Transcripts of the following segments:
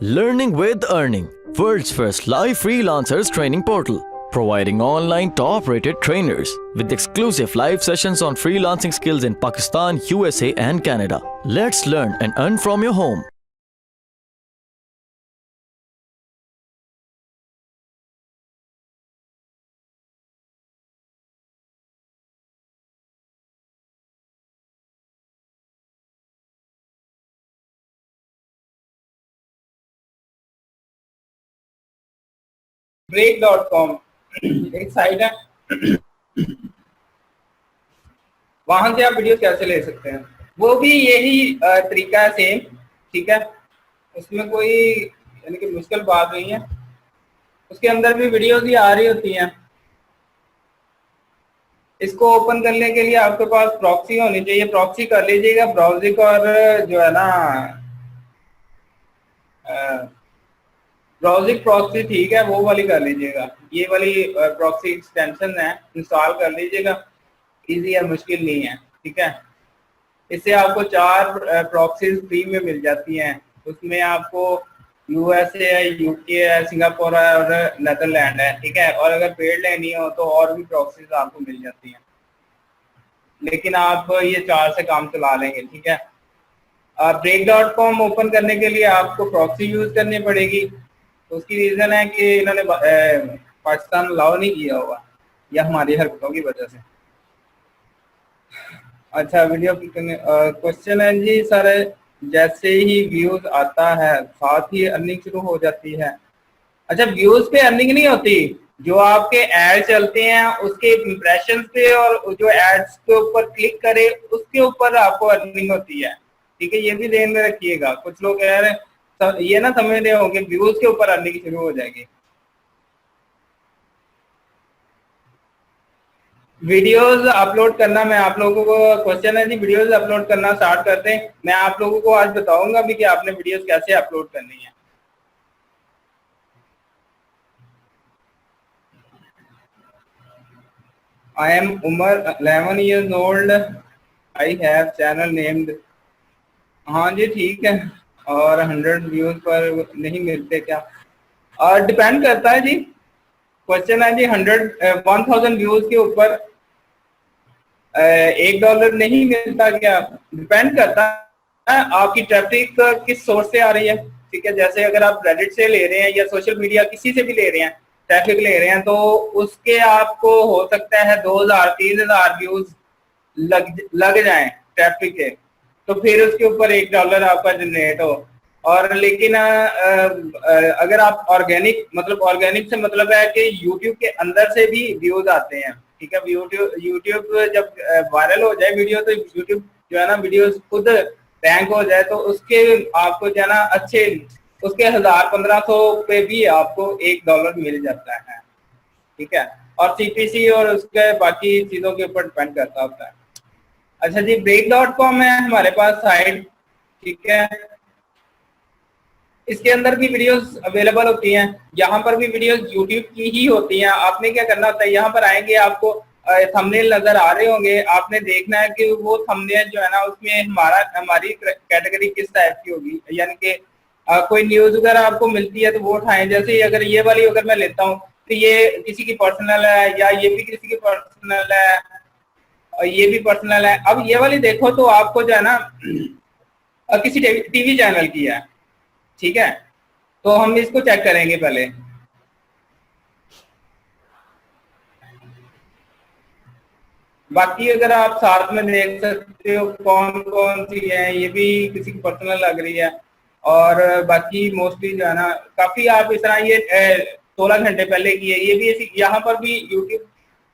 Learning with Earning, world's first live freelancers training portal, providing online top-rated trainers with exclusive live sessions on freelancing skills in Pakistan, USA and Canada. Let's learn and earn from your home. break.com एक site है, वहां से आप video कैसे ले सकते हैं। वो भी यही तरीका है सेम, ठीक है। उसमें कोई यानी कि मुश्किल बात नहीं है। उसके अंदर भी वीडियोस ही आ रही होती हैं। इसको ओपन करने के लिए आपके पास प्रॉक्सी होनी चाहिए। प्रॉक्सी कर लीजिएगा ब्राउजिंग, और जो है ना ब्राउजिंग प्रॉक्सी, ठीक है, वो वाली कर लीजिएगा। ये वाली प्रॉक्सी एक्सटेंशन है, इंस्टॉल कर लीजिएगा। इजी है, मुश्किल नहीं है, ठीक है। इससे आपको 4 प्रॉक्सीज फ्री में मिल जाती हैं। उसमें आपको यूएसए है, यूके है, सिंगापुर है और नेदरलैंड है, ठीक है। और अगर पेड लेनी हो तो और भी प्रॉक्सीज आपको मिल जाती हैं, लेकिन आप ये 4 से काम चला लेंगे, ठीक है। break.com ओपन करने के लिए आपको प्रॉक्सी यूज करनी पड़ेगी। उसकी रीजन है कि इन्होंने पाकिस्तान अलाउ नहीं किया हुआ, या हमारी हरकतों की वजह से। अच्छा, वीडियो क्वेश्चन है जी सर, जैसे ही व्यूज आता है साथ ही अर्निंग शुरू हो जाती है। अच्छा, व्यूज पे अर्निंग नहीं होती, जो आपके एड चलते हैं उसके इंप्रेशन पे और जो एड्स के ऊपर क्लिक करे उसके ऊपर आपको अर्निंग होती है, ठीक है। ये भी ध्यान में रखिएगा। कुछ लोग कह रहे हैं ये ना समझ रहे होंगे व्यूज के ऊपर अर्निंग शुरू हो जाएगी। वीडियोस अपलोड करना, मैं आप लोगों को क्वेश्चन है जी, वीडियोस अपलोड करना स्टार्ट करते हैं। मैं आप लोगों को आज बताऊंगा भी कि आपने वीडियोस कैसे अपलोड करनी है। I am Umar, 11 years old, I have channel named. हाँ जी, ठीक है। और 100 व्यूज पर नहीं मिलते क्या? और डिपेंड करता है जी। क्वेश्चन है जी, 1000 व्यूज के ऊपर $1 नहीं मिलता क्या? डिपेंड करता है आपकी ट्रैफिक किस सोर्स से आ रही है, ठीक है। जैसे अगर आप रेडिट से ले रहे हैं या सोशल मीडिया किसी से भी ले रहे हैं, ट्रैफिक ले रहे हैं, तो उसके आपको हो सकता है 2000-3000 व्यूज लग जाएं ट्रैफिक के, तो फिर उसके ऊपर $1 आपका जनरेट हो। और लेकिन अगर आप ऑर्गेनिक से मतलब है कि यूट्यूब के अंदर से भी व्यूज आते हैं, ठीक है। यूट्यूब जब वायरल हो जाए वीडियो, तो यूट्यूब जो है ना वीडियो खुद रैंक हो जाए, तो उसके आपको जो है ना अच्छे उसके 1000-1500 पे भी आपको $1 मिल जाता है, ठीक है। और सीपीसी और उसके बाकी चीजों के ऊपर डिपेंड करता होता है। अच्छा जी, break.com है हमारे पास साइट, ठीक है। इसके अंदर भी वीडियोस अवेलेबल होती हैं। यहाँ पर भी वीडियोस यूट्यूब की ही होती हैं। आपने क्या करना होता है, यहाँ पर आएंगे, आपको थंबनेल नजर आ रहे होंगे। आपने देखना है कि वो थंबनेल जो है ना उसमें हमारी कैटेगरी किस टाइप की होगी, यानी कि कोई न्यूज अगर आपको मिलती है तो वो उठाएं। जैसे अगर ये वाली अगर मैं लेता हूँ तो ये किसी की पर्सनल है, या ये भी किसी की पर्सनल है, और ये भी पर्सनल है। अब ये वाली देखो तो आपको जो है ना किसी टीवी चैनल की है, ठीक है। तो हम इसको चेक करेंगे पहले। बाकी अगर आप साथ में देख सकते हो कौन कौन सी है, ये भी किसी की पर्सनल लग रही है। और बाकी मोस्टली जो है ना काफी आप इस तरह, ये 16 घंटे पहले की है। ये भी यहाँ पर भी यूट्यूब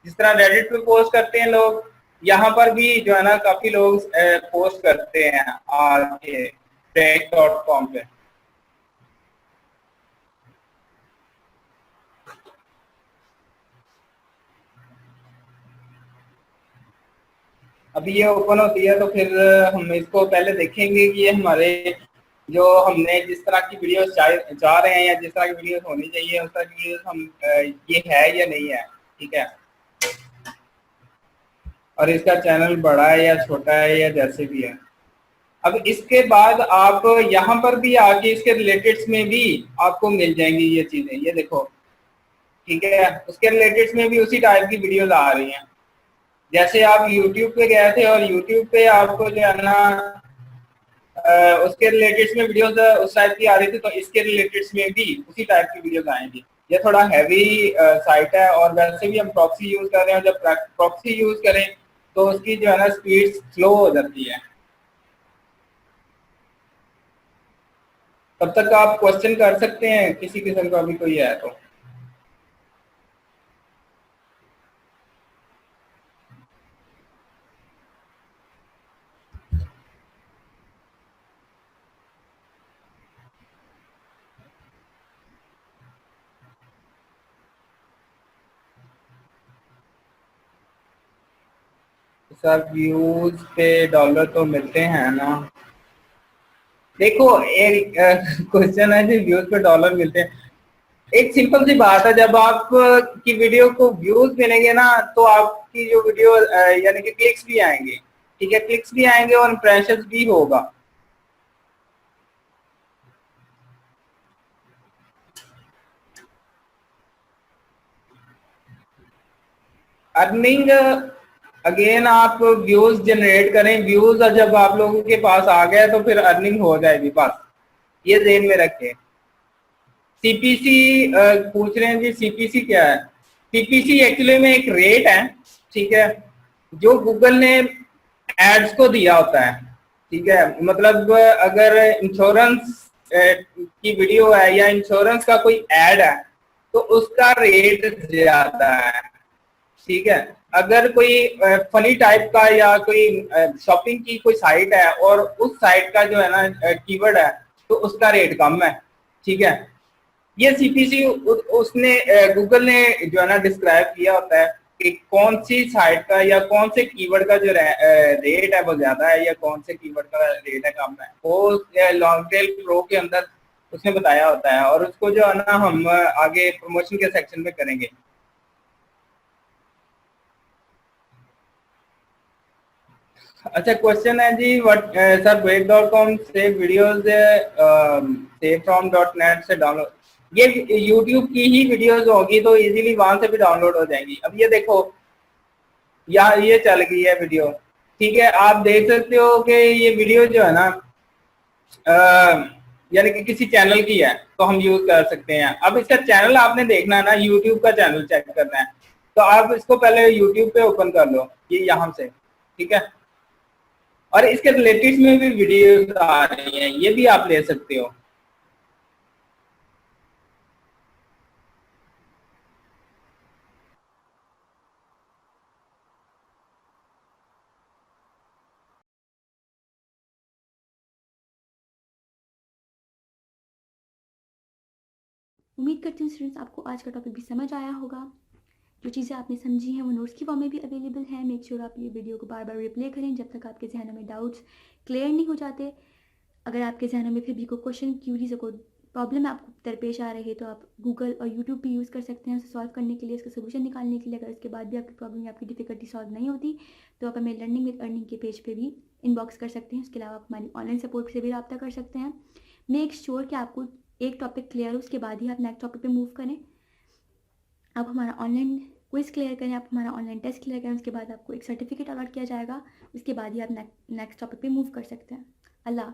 जिस तरह रेडिट पे पोस्ट करते हैं लोग, यहाँ पर भी जो है ना काफी लोग पोस्ट करते हैं आके break.com पे। अभी ये ओपन होती है तो फिर हम इसको पहले देखेंगे कि ये हमारे जो हमने जिस तरह की वीडियोस चाह रहे हैं, या जिस तरह की वीडियोस होनी चाहिए उस तरह की वीडियोस हम ये है या नहीं है, ठीक है। और इसका चैनल बड़ा है या छोटा है या जैसे भी है। अब इसके बाद आप यहाँ पर भी आके इसके रिलेटेड्स में भी आपको मिल जाएंगी ये चीजें, ये देखो, ठीक है। उसके रिलेटेड्स में भी उसी टाइप की वीडियोस आ रही हैं। जैसे आप YouTube पे गए थे और YouTube पे आपको जो है ना उसके रिलेटेड्स में वीडियोस उस टाइप की आ रही थी, तो इसके रिलेटेड्स में भी उसी टाइप की वीडियोस आएंगी। ये थोड़ा हैवी साइट है, और वैसे भी हम प्रॉक्सी यूज कर रहे हैं। जब प्रॉक्सी यूज करें तो उसकी जो है ना स्पीड स्लो हो जाती है। तब तक आप क्वेश्चन कर सकते हैं किसी किस्म का भी कोई है तो। सर व्यूज पे डॉलर तो मिलते हैं ना। देखो एक क्वेश्चन है जी, व्यूज पे डॉलर मिलते हैं। एक सिंपल सी बात है, जब आप की वीडियो को व्यूज मिलेंगे ना तो आपकी जो वीडियो यानी कि क्लिक्स भी आएंगे, ठीक है, क्लिक्स भी आएंगे और इम्प्रेशंस भी होगा। अर्निंग अगेन आप व्यूज जनरेट करें, व्यूज जब आप लोगों के पास आ गए तो फिर अर्निंग हो जाएगी, बस ये ध्यान में रखें। सीपीसी पूछ रहे हैं जी, सीपीसी क्या है? सीपीसी एक्चुअली में एक रेट है, ठीक है, जो गूगल ने एड्स को दिया होता है, ठीक है। मतलब अगर इंश्योरेंस की वीडियो है या इंश्योरेंस का कोई एड है तो उसका रेट ज्यादा है, ठीक है। अगर कोई फनी टाइप का या कोई शॉपिंग की कोई साइट है और उस साइट का जो है ना कीवर्ड है तो उसका रेट कम है, ठीक है। ये सीपीसी उसने गूगल ने जो है ना डिस्क्राइब किया होता है कि कौन सी साइट का या कौन से कीवर्ड का जो रेट है वो ज्यादा है या कौन से कीवर्ड का रेट है कम है, वो लॉन्ग टेल प्रो के अंदर उसने बताया होता है, और उसको जो है ना हम आगे प्रमोशन के सेक्शन में करेंगे। अच्छा क्वेश्चन है जी, व्हाट सर break.com से वीडियोस सेव फ्रॉम .net से डाउनलोड, ये YouTube की ही वीडियोस होगी तो इजीली वहां से भी डाउनलोड हो जाएंगी। अब ये देखो यहाँ ये चल गई है वीडियो, ठीक है, आप देख सकते हो कि ये वीडियो जो है ना यानी कि किसी चैनल की है तो हम यूज कर सकते हैं। अब इसका चैनल आपने देखना है ना, यूट्यूब का चैनल चेक करना है, तो आप इसको पहले यूट्यूब पे ओपन कर लो, ये यहाँ से, ठीक है। और इसके रिलेटेड में भी वीडियोस आ रही हैं, ये भी आप ले सकते हो। उम्मीद करती हूँ स्टूडेंट्स आपको आज का टॉपिक भी समझ आया होगा। जो चीज़ें आपने समझी हैं वो नोट्स की फॉर्म में भी अवेलेबल है। मेक श्योर आप ये वीडियो को बार बार रिप्ले करें जब तक आपके जहनों में डाउट्स क्लियर नहीं हो जाते। अगर आपके जहनों में फिर भी कोई क्वेश्चन, क्यूरीज, कोई प्रॉब्लम आपको दरपेश आ रही है तो आप गूगल और यूट्यूब भी यूज़ कर सकते हैं उसे सॉल्व करने के लिए, उसका सोल्यूशन निकालने के लिए। अगर इसके बाद भी आपकी प्रॉब्लम या आपकी डिफिकल्टी सॉल्व नहीं होती तो आप हमें लर्निंग विद अर्निंग के पेज पे भी इनबॉक्स कर सकते हैं। उसके अलावा आप हमारी ऑनलाइन सपोर्ट से भी रब्ता कर सकते हैं। मेक श्योर कि आपको एक टॉपिक क्लियर हो, उसके बाद ही आप नेक्स्ट टॉपिक पे मूव करें। आप हमारा ऑनलाइन क्विज क्लियर करें, आप हमारा ऑनलाइन टेस्ट क्लियर करें, उसके बाद आपको एक सर्टिफिकेट अलॉट किया जाएगा। उसके बाद ही आप नेक्स्ट टॉपिक पे मूव कर सकते हैं। अल्लाह।